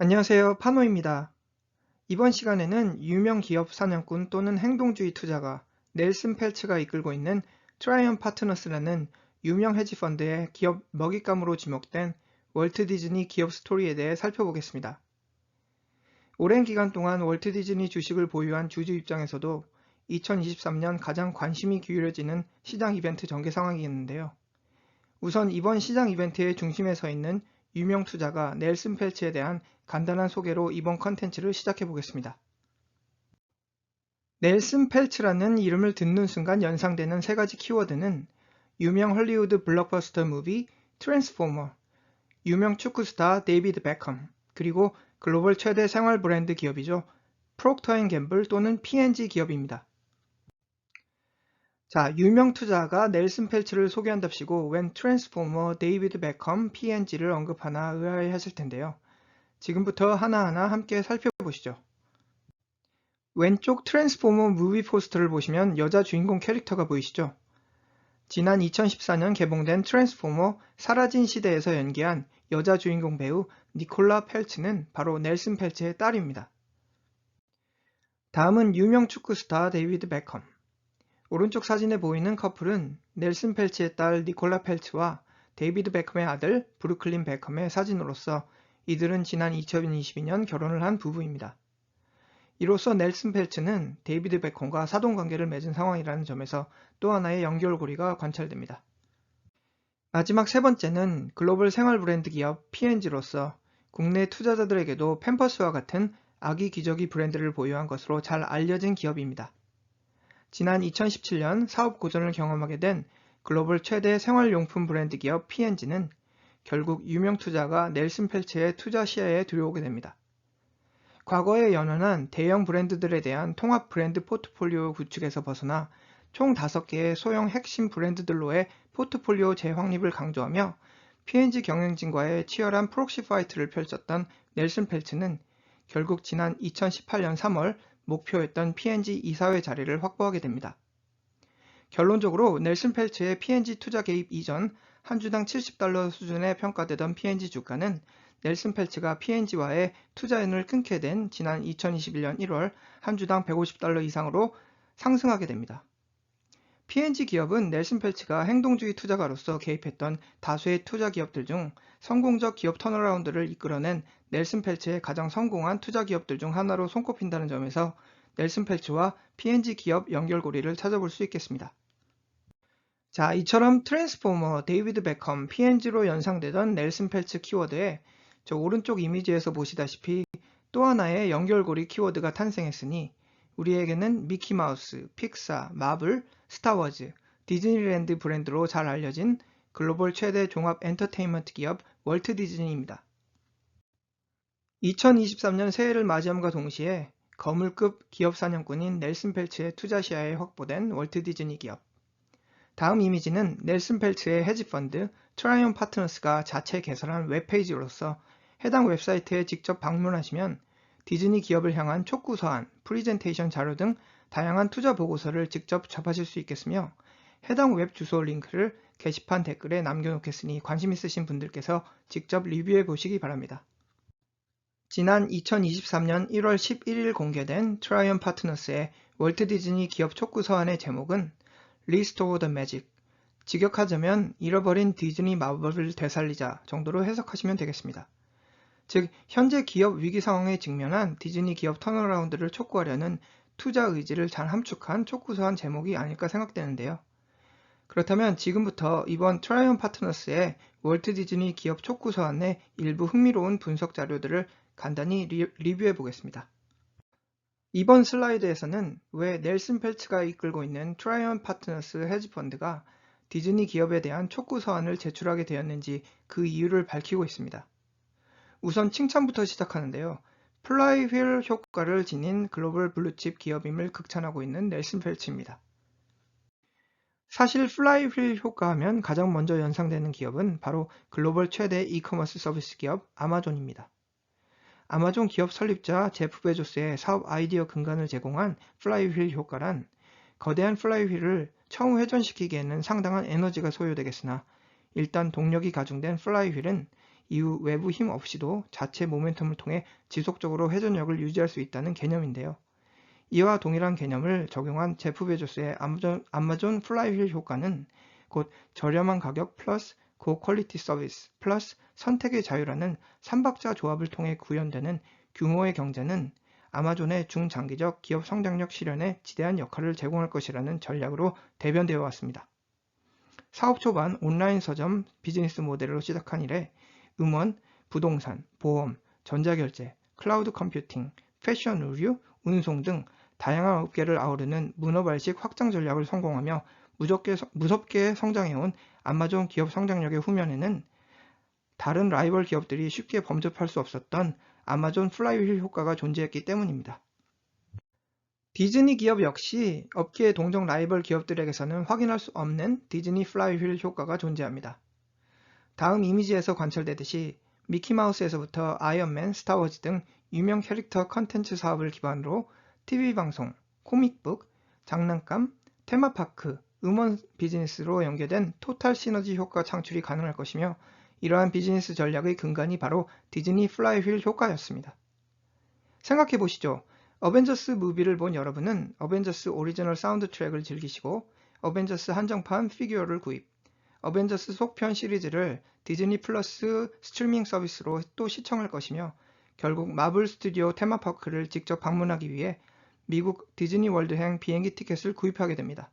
안녕하세요. 파노입니다. 이번 시간에는 유명 기업 사냥꾼 또는 행동주의 투자가 넬슨 펠츠가 이끌고 있는 트라이언 파트너스라는 유명 헤지펀드의 기업 먹잇감으로 지목된 월트 디즈니 기업 스토리에 대해 살펴보겠습니다. 오랜 기간 동안 월트 디즈니 주식을 보유한 주주 입장에서도 2023년 가장 관심이 기울여지는 시장 이벤트 전개 상황이었는데요. 우선 이번 시장 이벤트의 중심에 서 있는 유명 투자가 넬슨 펠츠에 대한 간단한 소개로 이번 컨텐츠를 시작해 보겠습니다. 넬슨 펠츠라는 이름을 듣는 순간 연상되는 세 가지 키워드는 유명 헐리우드 블록버스터 무비 트랜스포머, 유명 축구 스타 데이비드 베컴, 그리고 글로벌 최대 생활 브랜드 기업이죠. 프록터 앤 갬블 또는 P&G 기업입니다. 자, 유명 투자가 넬슨 펠츠를 소개한답시고 웬 트랜스포머, 데이비드 베컴, P&G를 언급하나 의아해하실 텐데요. 지금부터 하나하나 함께 살펴보시죠. 왼쪽 트랜스포머 무비 포스터를 보시면 여자 주인공 캐릭터가 보이시죠? 지난 2014년 개봉된 트랜스포머 사라진 시대에서 연기한 여자 주인공 배우 니콜라 펠츠는 바로 넬슨 펠츠의 딸입니다. 다음은 유명 축구 스타 데이비드 베컴. 오른쪽 사진에 보이는 커플은 넬슨 펠츠의 딸 니콜라 펠츠와 데이비드 베컴의 아들 브루클린 베컴의 사진으로서 이들은 지난 2022년 결혼을 한 부부입니다. 이로써 넬슨 펠츠는 데이비드 베컴과 사돈관계를 맺은 상황이라는 점에서 또 하나의 연결고리가 관찰됩니다. 마지막 세 번째는 글로벌 생활 브랜드 기업 P&G로서 국내 투자자들에게도 팸퍼스와 같은 아기 기저귀 브랜드를 보유한 것으로 잘 알려진 기업입니다. 지난 2017년 사업 고전을 경험하게 된 글로벌 최대 생활용품 브랜드 기업 P&G는 결국 유명 투자가 넬슨 펠츠의 투자 시야에 들어오게 됩니다. 과거에 연연한 대형 브랜드들에 대한 통합 브랜드 포트폴리오 구축에서 벗어나 총 5개의 소형 핵심 브랜드들로의 포트폴리오 재확립을 강조하며 P&G 경영진과의 치열한 프록시 파이트를 펼쳤던 넬슨 펠츠는 결국 지난 2018년 3월 목표였던 P&G 이사회 자리를 확보하게 됩니다. 결론적으로 넬슨 펠츠의 P&G 투자 개입 이전 한 주당 $70 수준에 평가되던 P&G 주가는 넬슨 펠츠가 P&G와의 투자연을 끊게 된 지난 2021년 1월 한 주당 $150 이상으로 상승하게 됩니다. P&G 기업은 넬슨 펠츠가 행동주의 투자가로서 개입했던 다수의 투자 기업들 중 성공적 기업 턴어라운드를 이끌어낸 넬슨 펠츠의 가장 성공한 투자 기업들 중 하나로 손꼽힌다는 점에서 넬슨 펠츠와 P&G 기업 연결고리를 찾아볼 수 있겠습니다. 자, 이처럼 트랜스포머, 데이비드 베컴, P&G로 연상되던 넬슨 펠츠 키워드에 저 오른쪽 이미지에서 보시다시피 또 하나의 연결고리 키워드가 탄생했으니 우리에게는 미키마우스, 픽사, 마블, 스타워즈, 디즈니랜드 브랜드로 잘 알려진 글로벌 최대 종합 엔터테인먼트 기업 월트 디즈니입니다. 2023년 새해를 맞이함과 동시에 거물급 기업 사냥꾼인 넬슨 펠츠의 투자 시야에 확보된 월트 디즈니 기업. 다음 이미지는 넬슨 펠츠의 헤지펀드 트라이언 파트너스가 자체 개설한 웹페이지로서 해당 웹사이트에 직접 방문하시면 디즈니 기업을 향한 촉구 서한, 프리젠테이션 자료 등 다양한 투자 보고서를 직접 접하실 수 있겠으며 해당 웹 주소 링크를 게시판 댓글에 남겨놓겠으니 관심 있으신 분들께서 직접 리뷰해 보시기 바랍니다. 지난 2023년 1월 11일 공개된 트라이언 파트너스의 월트 디즈니 기업 촉구 서한의 제목은 Restore the Magic, 직역하자면 잃어버린 디즈니 마법을 되살리자 정도로 해석하시면 되겠습니다. 즉, 현재 기업 위기 상황에 직면한 디즈니 기업 턴어라운드를 촉구하려는 투자 의지를 잘 함축한 촉구서한 제목이 아닐까 생각되는데요. 그렇다면 지금부터 이번 트라이언 파트너스의 월트 디즈니 기업 촉구서한의 일부 흥미로운 분석 자료들을 간단히 리뷰해 보겠습니다. 이번 슬라이드에서는 왜 넬슨 펠츠가 이끌고 있는 트라이언 파트너스 헤지펀드가 디즈니 기업에 대한 촉구 서한을 제출하게 되었는지 그 이유를 밝히고 있습니다. 우선 칭찬부터 시작하는데요. 플라이휠 효과를 지닌 글로벌 블루칩 기업임을 극찬하고 있는 넬슨 펠츠입니다. 사실 플라이휠 효과 하면 가장 먼저 연상되는 기업은 바로 글로벌 최대 이커머스 서비스 기업 아마존입니다. 아마존 기업 설립자 제프 베조스의 사업 아이디어 근간을 제공한 플라이휠 효과란 거대한 플라이휠을 처음 회전시키기에는 상당한 에너지가 소요되겠으나 일단 동력이 가중된 플라이휠은 이후 외부 힘 없이도 자체 모멘텀을 통해 지속적으로 회전력을 유지할 수 있다는 개념인데요. 이와 동일한 개념을 적용한 제프 베조스의 아마존 플라이휠 효과는 곧 저렴한 가격 플러스 고퀄리티 서비스 플러스 선택의 자유라는 3박자 조합을 통해 구현되는 규모의 경제는 아마존의 중장기적 기업 성장력 실현에 지대한 역할을 제공할 것이라는 전략으로 대변되어 왔습니다. 사업 초반 온라인 서점 비즈니스 모델로 시작한 이래 음원, 부동산, 보험, 전자결제, 클라우드 컴퓨팅, 패션 의류, 운송 등 다양한 업계를 아우르는 문어발식 확장 전략을 성공하며 무섭게 성장해온 아마존 기업 성장력의 후면에는 다른 라이벌 기업들이 쉽게 범접할 수 없었던 아마존 플라이휠 효과가 존재했기 때문입니다. 디즈니 기업 역시 업계의 동종 라이벌 기업들에게서는 확인할 수 없는 디즈니 플라이휠 효과가 존재합니다. 다음 이미지에서 관찰되듯이 미키마우스에서부터 아이언맨, 스타워즈 등 유명 캐릭터 컨텐츠 사업을 기반으로 TV방송, 코믹북, 장난감, 테마파크, 음원 비즈니스로 연계된 토탈 시너지 효과 창출이 가능할 것이며 이러한 비즈니스 전략의 근간이 바로 디즈니 플라이휠 효과였습니다. 생각해보시죠. 어벤져스 무비를 본 여러분은 어벤져스 오리지널 사운드 트랙을 즐기시고 어벤져스 한정판 피규어를 구입, 어벤져스 속편 시리즈를 디즈니 플러스 스트리밍 서비스로 또 시청할 것이며 결국 마블 스튜디오 테마파크를 직접 방문하기 위해 미국 디즈니 월드행 비행기 티켓을 구입하게 됩니다.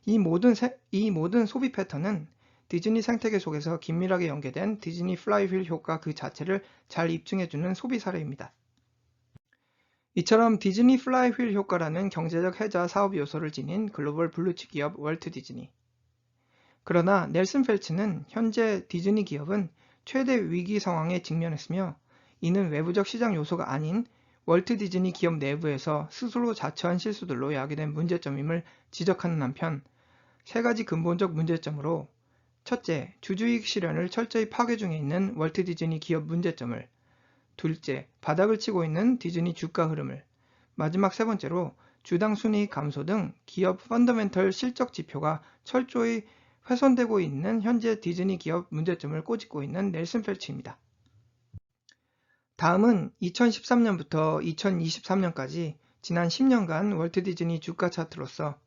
이 모든 소비 패턴은 디즈니 생태계 속에서 긴밀하게 연계된 디즈니 플라이휠 효과 그 자체를 잘 입증해주는 소비 사례입니다. 이처럼 디즈니 플라이휠 효과라는 경제적 해자 사업 요소를 지닌 글로벌 블루칩 기업 월트 디즈니. 그러나 넬슨 펠츠는 현재 디즈니 기업은 최대 위기 상황에 직면했으며 이는 외부적 시장 요소가 아닌 월트 디즈니 기업 내부에서 스스로 자처한 실수들로 야기된 문제점임을 지적하는 한편 세 가지 근본적 문제점으로 첫째, 주주이익 실현을 철저히 파괴 중에 있는 월트 디즈니 기업 문제점을 둘째, 바닥을 치고 있는 디즈니 주가 흐름을 마지막 세 번째로 주당 순이익 감소 등 기업 펀더멘털 실적 지표가 철저히 훼손되고 있는 현재 디즈니 기업 문제점을 꼬집고 있는 넬슨 펠츠입니다. 다음은 2013년부터 2023년까지 지난 10년간 월트 디즈니 주가 차트로서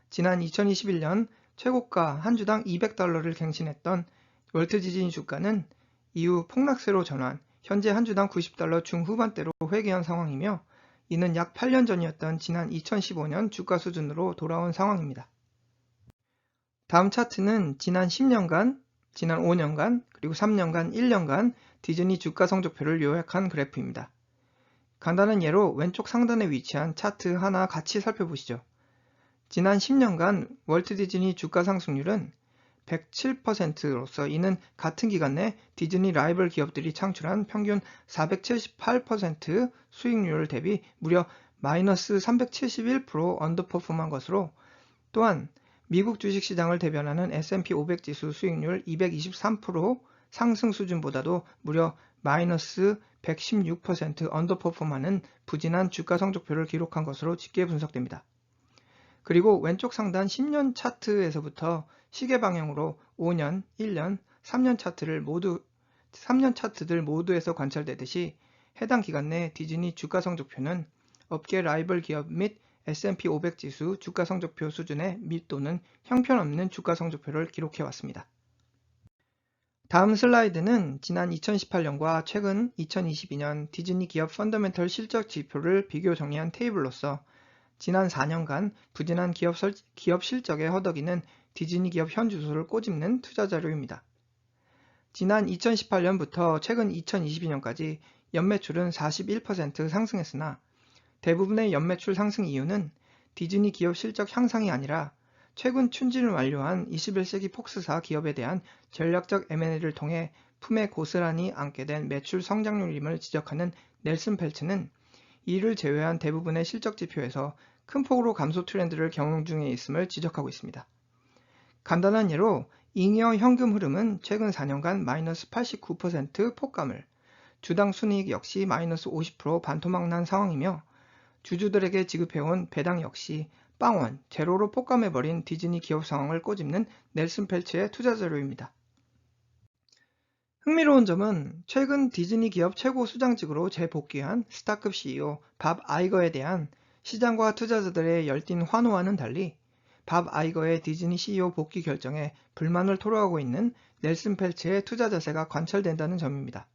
지난 2021년 최고가 한 주당 $200를 갱신했던 월트 디즈니 주가는 이후 폭락세로 전환, 현재 한 주당 $90 중후반대로 회귀한 상황이며 이는 약 8년 전이었던 지난 2015년 주가 수준으로 돌아온 상황입니다. 다음 차트는 지난 10년간, 지난 5년간, 그리고 3년간, 1년간 디즈니 주가 성적표를 요약한 그래프입니다. 간단한 예로 왼쪽 상단에 위치한 차트 하나 같이 살펴보시죠. 지난 10년간 월트 디즈니 주가 상승률은 107%로서 이는 같은 기간 내 디즈니 라이벌 기업들이 창출한 평균 478% 수익률 대비 무려 마이너스 371% 언더퍼폼한 것으로 또한 미국 주식시장을 대변하는 S&P 500 지수 수익률 223% 상승 수준보다도 무려 마이너스 116% 언더퍼폼하는 부진한 주가 성적표를 기록한 것으로 쉽게 분석됩니다. 그리고 왼쪽 상단 10년 차트에서부터 시계 방향으로 5년, 1년, 3년 차트들 모두에서 관찰되듯이 해당 기간 내 디즈니 주가 성적표는 업계 라이벌 기업 및 S&P 500 지수 주가 성적표 수준의 또는 형편없는 주가 성적표를 기록해왔습니다. 다음 슬라이드는 지난 2018년과 최근 2022년 디즈니 기업 펀더멘털 실적 지표를 비교 정리한 테이블로서 지난 4년간 부진한 기업 실적에 허덕이는 디즈니 기업 현주소를 꼬집는 투자 자료입니다. 지난 2018년부터 최근 2022년까지 연매출은 41% 상승했으나 대부분의 연매출 상승 이유는 디즈니 기업 실적 향상이 아니라 최근 춘진을 완료한 21세기 폭스사 기업에 대한 전략적 M&A를 통해 품에 고스란히 안게 된 매출 성장률임을 지적하는 넬슨 펠츠는 이를 제외한 대부분의 실적 지표에서 큰 폭으로 감소 트렌드를 경영 중에 있음을 지적하고 있습니다. 간단한 예로 잉여 현금 흐름은 최근 4년간 마이너스 89% 폭감을, 주당 순이익 역시 마이너스 50% 반토막난 상황이며 주주들에게 지급해온 배당 역시 빵원, 제로로 폭감해버린 디즈니 기업 상황을 꼬집는 넬슨 펠츠의 투자 자료입니다. 흥미로운 점은 최근 디즈니 기업 최고 수장직으로 재복귀한 스타급 CEO 밥 아이거에 대한 시장과 투자자들의 열띤 환호와는 달리 밥 아이거의 디즈니 CEO 복귀 결정에 불만을 토로하고 있는 넬슨 펠츠의 투자 자세가 관찰된다는 점입니다.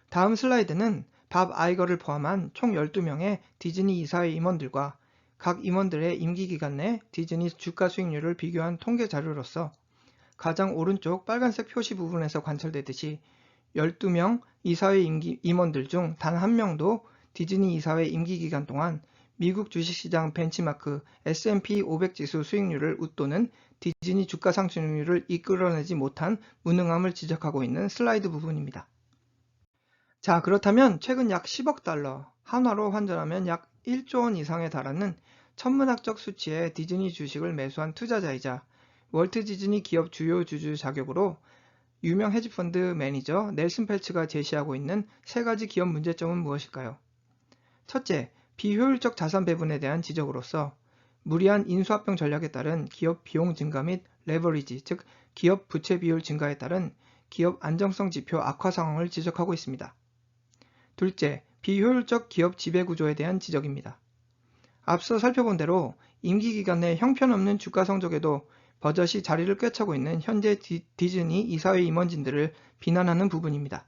다음 슬라이드는 밥 아이거를 포함한 총 12명의 디즈니 이사회 임원들과 각 임원들의 임기 기간 내 디즈니 주가 수익률을 비교한 통계 자료로서 가장 오른쪽 빨간색 표시 부분에서 관찰되듯이 12명 이사회 임원들 중 단 한 명도 디즈니 이사회 임기 기간 동안 미국 주식시장 벤치마크 S&P 500 지수 수익률을 웃도는 디즈니 주가 상승률을 이끌어내지 못한 무능함을 지적하고 있는 슬라이드 부분입니다. 자, 그렇다면 최근 약 10억 달러, 한화로 환전하면 약 1조 원 이상에 달하는 천문학적 수치의 디즈니 주식을 매수한 투자자이자 월트 디즈니 기업 주요 주주 자격으로 유명 헤지펀드 매니저 넬슨 펠츠가 제시하고 있는 세 가지 기업 문제점은 무엇일까요? 첫째, 비효율적 자산 배분에 대한 지적으로서 무리한 인수합병 전략에 따른 기업 비용 증가 및 레버리지, 즉 기업 부채 비율 증가에 따른 기업 안정성 지표 악화 상황을 지적하고 있습니다. 둘째, 비효율적 기업 지배 구조에 대한 지적입니다. 앞서 살펴본 대로 임기 기간 내 형편없는 주가 성적에도 버젓이 자리를 꿰차고 있는 현재 디즈니 이사회 임원진들을 비난하는 부분입니다.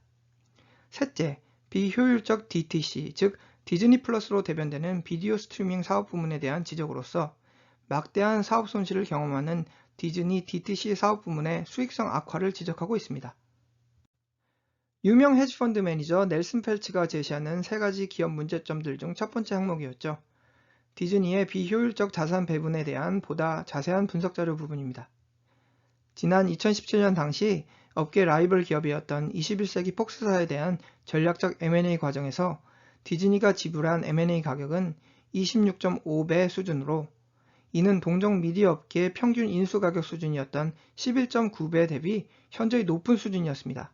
셋째, 비효율적 DTC, 즉 디즈니 플러스로 대변되는 비디오 스트리밍 사업 부문에 대한 지적으로서 막대한 사업 손실을 경험하는 디즈니 DTC 사업 부문의 수익성 악화를 지적하고 있습니다. 유명 헤지펀드 매니저 넬슨 펠츠가 제시하는 세 가지 기업 문제점들 중 첫 번째 항목이었죠. 디즈니의 비효율적 자산 배분에 대한 보다 자세한 분석 자료 부분입니다. 지난 2017년 당시 업계 라이벌 기업이었던 21세기 폭스사에 대한 전략적 M&A 과정에서 디즈니가 지불한 M&A 가격은 26.5배 수준으로 이는 동종 미디어 업계의 평균 인수 가격 수준이었던 11.9배 대비 현저히 높은 수준이었습니다.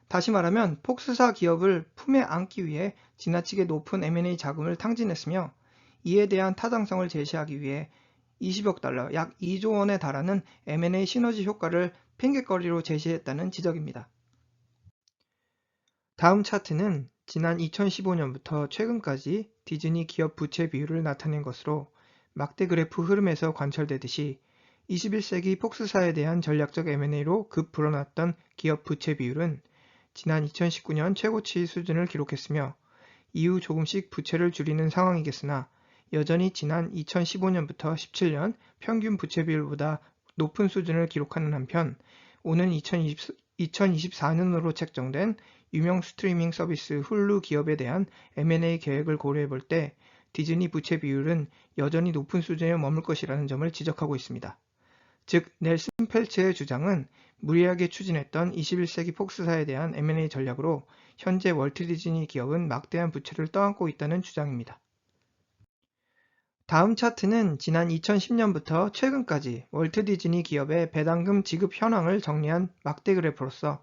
다시 말하면 폭스사 기업을 품에 안기 위해 지나치게 높은 M&A 자금을 탕진했으며 이에 대한 타당성을 제시하기 위해 20억 달러, 약 2조 원에 달하는 M&A 시너지 효과를 핑곗거리로 제시했다는 지적입니다. 다음 차트는 지난 2015년부터 최근까지 디즈니 기업 부채 비율을 나타낸 것으로 막대 그래프 흐름에서 관철되듯이 21세기 폭스사에 대한 전략적 M&A로 급 불어났던 기업 부채 비율은 지난 2019년 최고치 수준을 기록했으며 이후 조금씩 부채를 줄이는 상황이겠으나 여전히 지난 2015년부터 17년 평균 부채 비율보다 높은 수준을 기록하는 한편 오는 2024년으로 책정된 유명 스트리밍 서비스 훌루 기업에 대한 M&A 계획을 고려해 볼 때 디즈니 부채 비율은 여전히 높은 수준에 머물 것이라는 점을 지적하고 있습니다. 즉 넬슨 펠츠의 주장은 무리하게 추진했던 21세기 폭스사에 대한 M&A 전략으로 현재 월트 디즈니 기업은 막대한 부채를 떠안고 있다는 주장입니다. 다음 차트는 지난 2010년부터 최근까지 월트 디즈니 기업의 배당금 지급 현황을 정리한 막대 그래프로서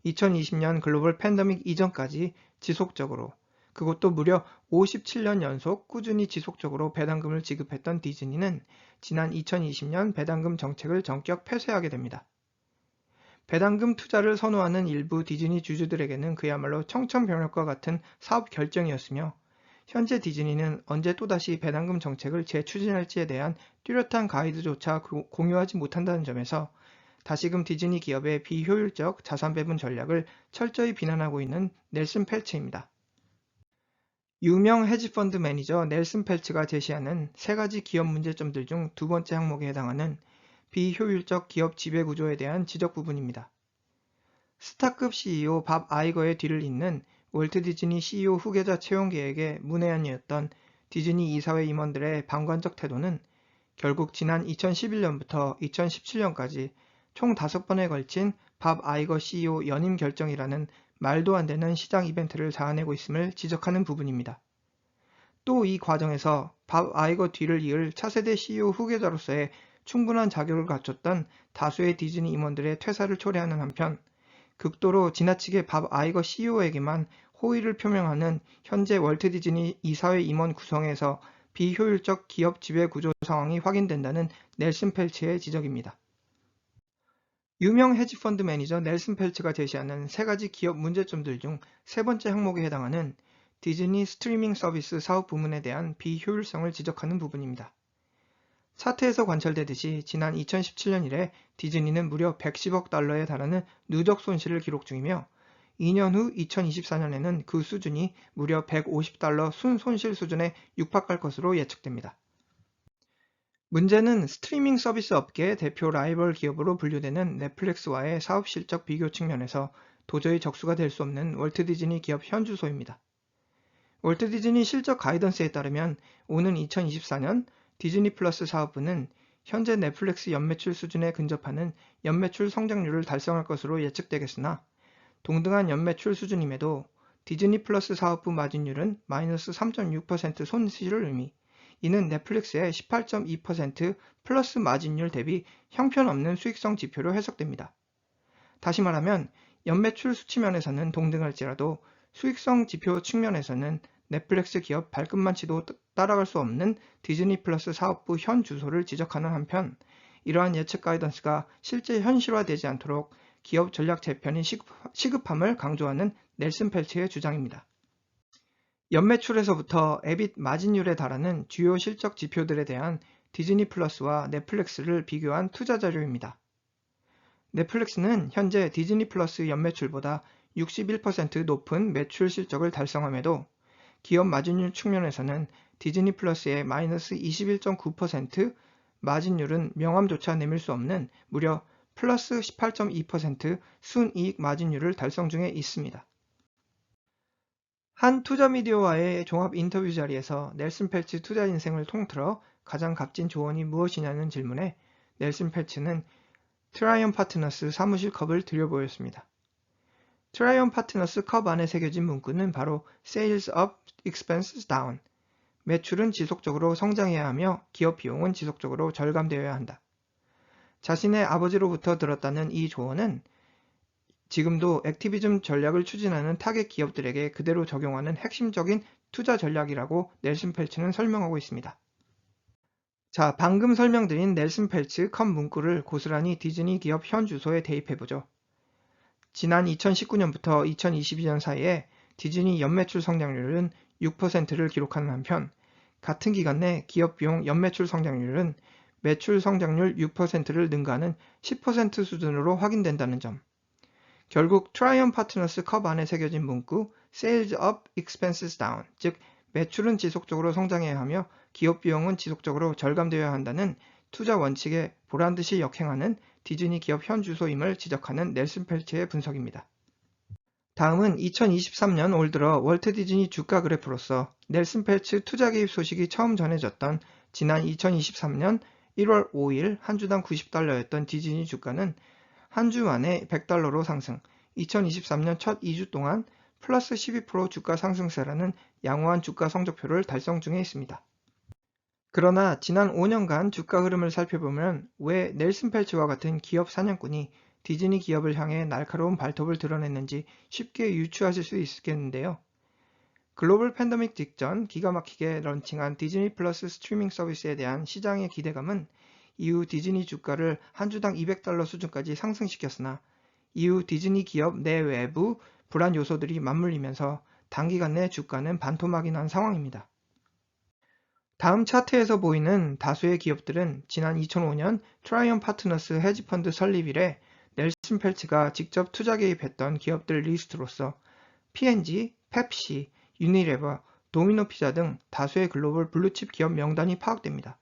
2020년 글로벌 팬데믹 이전까지 지속적으로 그것도 무려 57년 연속 꾸준히 지속적으로 배당금을 지급했던 디즈니는 지난 2020년 배당금 정책을 전격 폐쇄하게 됩니다. 배당금 투자를 선호하는 일부 디즈니 주주들에게는 그야말로 청천벽력과 같은 사업 결정이었으며 현재 디즈니는 언제 또다시 배당금 정책을 재추진할지에 대한 뚜렷한 가이드조차 공유하지 못한다는 점에서 다시금 디즈니 기업의 비효율적 자산 배분 전략을 철저히 비난하고 있는 넬슨 펠츠입니다. 유명 헤지펀드 매니저 넬슨 펠츠가 제시하는 세 가지 기업 문제점들 중 두 번째 항목에 해당하는 비효율적 기업 지배 구조에 대한 지적 부분입니다. 스타급 CEO 밥 아이거의 뒤를 잇는 월트 디즈니 CEO 후계자 채용 계획의 문외한이었던 디즈니 이사회 임원들의 방관적 태도는 결국 지난 2011년부터 2017년까지 총 5번에 걸친 밥 아이거 CEO 연임 결정이라는 말도 안 되는 시장 이벤트를 자아내고 있음을 지적하는 부분입니다. 또 이 과정에서 밥 아이거 뒤를 이을 차세대 CEO 후계자로서의 충분한 자격을 갖췄던 다수의 디즈니 임원들의 퇴사를 초래하는 한편 극도로 지나치게 밥 아이거 CEO에게만 호의를 표명하는 현재 월트 디즈니 이사회 임원 구성에서 비효율적 기업 지배 구조 상황이 확인된다는 넬슨 펠츠의 지적입니다. 유명 헤지펀드 매니저 넬슨 펠츠가 제시하는 세 가지 기업 문제점들 중 세 번째 항목에 해당하는 디즈니 스트리밍 서비스 사업 부문에 대한 비효율성을 지적하는 부분입니다. 차트에서 관찰되듯이 지난 2017년 이래 디즈니는 무려 110억 달러에 달하는 누적 손실을 기록 중이며 2년 후 2024년에는 그 수준이 무려 150달러 순손실 수준에 육박할 것으로 예측됩니다. 문제는 스트리밍 서비스 업계의 대표 라이벌 기업으로 분류되는 넷플릭스와의 사업 실적 비교 측면에서 도저히 적수가 될 수 없는 월트 디즈니 기업 현 주소입니다. 월트 디즈니 실적 가이던스에 따르면 오는 2024년 디즈니 플러스 사업부는 현재 넷플릭스 연매출 수준에 근접하는 연매출 성장률을 달성할 것으로 예측되겠으나 동등한 연매출 수준임에도 디즈니 플러스 사업부 마진율은 마이너스 3.6% 손실을 의미, 이는 넷플릭스의 18.2% 플러스 마진율 대비 형편없는 수익성 지표로 해석됩니다. 다시 말하면 연매출 수치면에서는 동등할지라도 수익성 지표 측면에서는 넷플릭스 기업 발끝만치도 따라갈 수 없는 디즈니 플러스 사업부 현 주소를 지적하는 한편 이러한 예측 가이던스가 실제 현실화되지 않도록 기업 전략 재편이 시급함을 강조하는 넬슨 펠츠의 주장입니다. 연매출에서부터 에빗 마진율에 달하는 주요 실적 지표들에 대한 디즈니 플러스와 넷플릭스를 비교한 투자 자료입니다. 넷플릭스는 현재 디즈니 플러스 연매출보다 61% 높은 매출 실적을 달성함에도 기업 마진율 측면에서는 디즈니 플러스의 마이너스 21.9% 마진율은 명함조차 내밀 수 없는 무려 플러스 18.2% 순이익 마진율을 달성 중에 있습니다. 한 투자미디어와의 종합 인터뷰 자리에서 넬슨 펠츠 투자 인생을 통틀어 가장 값진 조언이 무엇이냐는 질문에 넬슨 펠츠는 트라이언 파트너스 사무실 컵을 들여보였습니다. 트라이언 파트너스 컵 안에 새겨진 문구는 바로 Sales up, expenses down. 매출은 지속적으로 성장해야 하며 기업 비용은 지속적으로 절감되어야 한다. 자신의 아버지로부터 들었다는 이 조언은 지금도 액티비즘 전략을 추진하는 타겟 기업들에게 그대로 적용하는 핵심적인 투자 전략이라고 넬슨 펠츠는 설명하고 있습니다. 자, 방금 설명드린 넬슨 펠츠 컵 문구를 고스란히 디즈니 기업 현 주소에 대입해보죠. 지난 2019년부터 2022년 사이에 디즈니 연매출 성장률은 6%를 기록하는 한편 같은 기간 내 기업 비용 연매출 성장률은 매출 성장률 6%를 능가하는 10% 수준으로 확인된다는 점. 결국 트라이언 파트너스 컵 안에 새겨진 문구 Sales up, expenses down, 즉 매출은 지속적으로 성장해야 하며 기업 비용은 지속적으로 절감되어야 한다는 투자 원칙에 보란듯이 역행하는 디즈니 기업 현 주소임을 지적하는 넬슨 펠츠의 분석입니다. 다음은 2023년 올 들어 월트 디즈니 주가 그래프로서 넬슨 펠츠 투자 개입 소식이 처음 전해졌던 지난 2023년 1월 5일 한 주당 90달러였던 디즈니 주가는 한 주 만에 100달러로 상승, 2023년 첫 2주 동안 플러스 12% 주가 상승세라는 양호한 주가 성적표를 달성 중에 있습니다. 그러나 지난 5년간 주가 흐름을 살펴보면 왜 넬슨 펠츠와 같은 기업 사냥꾼이 디즈니 기업을 향해 날카로운 발톱을 드러냈는지 쉽게 유추하실 수 있겠는데요. 글로벌 팬데믹 직전 기가 막히게 런칭한 디즈니 플러스 스트리밍 서비스에 대한 시장의 기대감은 이후 디즈니 주가를 한 주당 200달러 수준까지 상승시켰으나 이후 디즈니 기업 내외부 불안 요소들이 맞물리면서 단기간 내 주가는 반토막이 난 상황입니다. 다음 차트에서 보이는 다수의 기업들은 지난 2005년 트라이언 파트너스 헤지펀드 설립 이래 넬슨 펠츠가 직접 투자 개입했던 기업들 리스트로서 P&G, 펩시, 유니레버, 도미노 피자 등 다수의 글로벌 블루칩 기업 명단이 파악됩니다.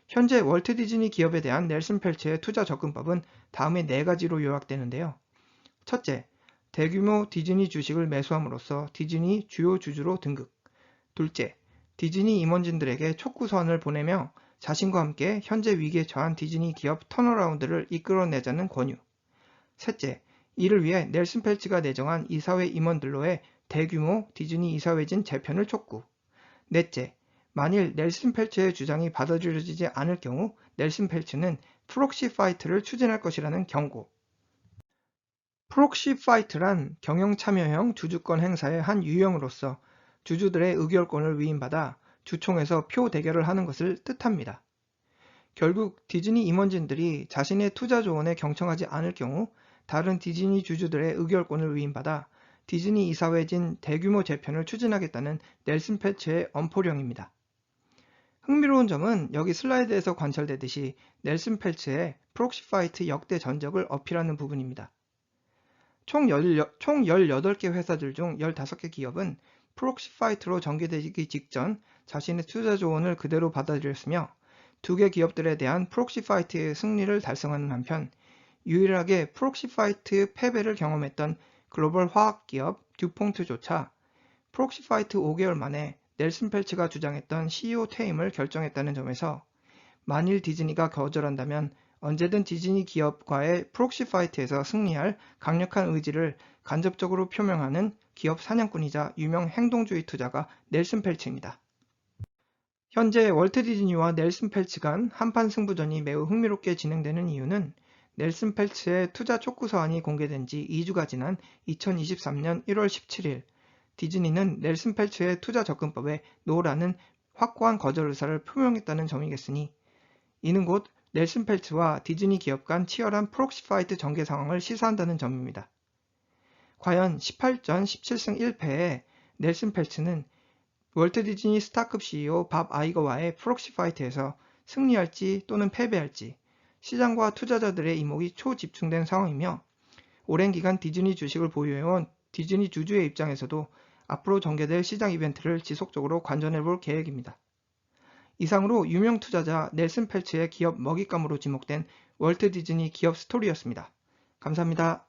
현재 월트 디즈니 기업에 대한 넬슨 펠츠의 투자 접근법은 다음의 4가지로 요약되는데요. 첫째, 대규모 디즈니 주식을 매수함으로써 디즈니 주요 주주로 등극. 둘째, 디즈니 임원진들에게 촉구 서한을 보내며 자신과 함께 현재 위기에 처한 디즈니 기업 턴어라운드를 이끌어내자는 권유. 셋째, 이를 위해 넬슨 펠츠가 내정한 이사회 임원들로의 대규모 디즈니 이사회진 재편을 촉구. 넷째, 만일 넬슨 펠츠의 주장이 받아들여지지 않을 경우 넬슨 펠츠는 프록시 파이트를 추진할 것이라는 경고. 프록시 파이트란 경영 참여형 주주권 행사의 한 유형으로서 주주들의 의결권을 위임받아 주총에서 표 대결을 하는 것을 뜻합니다. 결국 디즈니 임원진들이 자신의 투자 조언에 경청하지 않을 경우 다른 디즈니 주주들의 의결권을 위임받아 디즈니 이사회진 대규모 재편을 추진하겠다는 넬슨 펠츠의 엄포령입니다. 흥미로운 점은 여기 슬라이드에서 관찰되듯이 넬슨 펠츠의 프록시 파이트 역대 전적을 어필하는 부분입니다. 총 18개 회사들 중 15개 기업은 프록시 파이트로 전개되기 직전 자신의 투자 조언을 그대로 받아들였으며 2개 기업들에 대한 프록시 파이트의 승리를 달성하는 한편 유일하게 프록시 파이트 패배를 경험했던 글로벌 화학기업 듀퐁트조차 프록시 파이트 5개월 만에 넬슨 펠츠가 주장했던 CEO 퇴임을 결정했다는 점에서 만일 디즈니가 거절한다면 언제든 디즈니 기업과의 프록시 파이트에서 승리할 강력한 의지를 간접적으로 표명하는 기업 사냥꾼이자 유명 행동주의 투자가 넬슨 펠츠입니다. 현재 월트 디즈니와 넬슨 펠츠 간 한판 승부전이 매우 흥미롭게 진행되는 이유는 넬슨 펠츠의 투자 촉구 서한이 공개된 지 2주가 지난 2023년 1월 17일 디즈니는 넬슨 펠츠의 투자 접근법에 노라는 확고한 거절 의사를 표명했다는 점이겠으니 이는 곧 넬슨 펠츠와 디즈니 기업 간 치열한 프록시 파이트 전개 상황을 시사한다는 점입니다. 과연 18전 17승 1패에 넬슨 펠츠는 월트 디즈니 스타급 CEO 밥 아이거와의 프록시 파이트에서 승리할지 또는 패배할지 시장과 투자자들의 이목이 초집중된 상황이며 오랜 기간 디즈니 주식을 보유해온 디즈니 주주의 입장에서도 앞으로 전개될 시장 이벤트를 지속적으로 관전해볼 계획입니다. 이상으로 유명 투자자 넬슨 펠츠의 기업 먹잇감으로 지목된 월트 디즈니 기업 스토리였습니다. 감사합니다.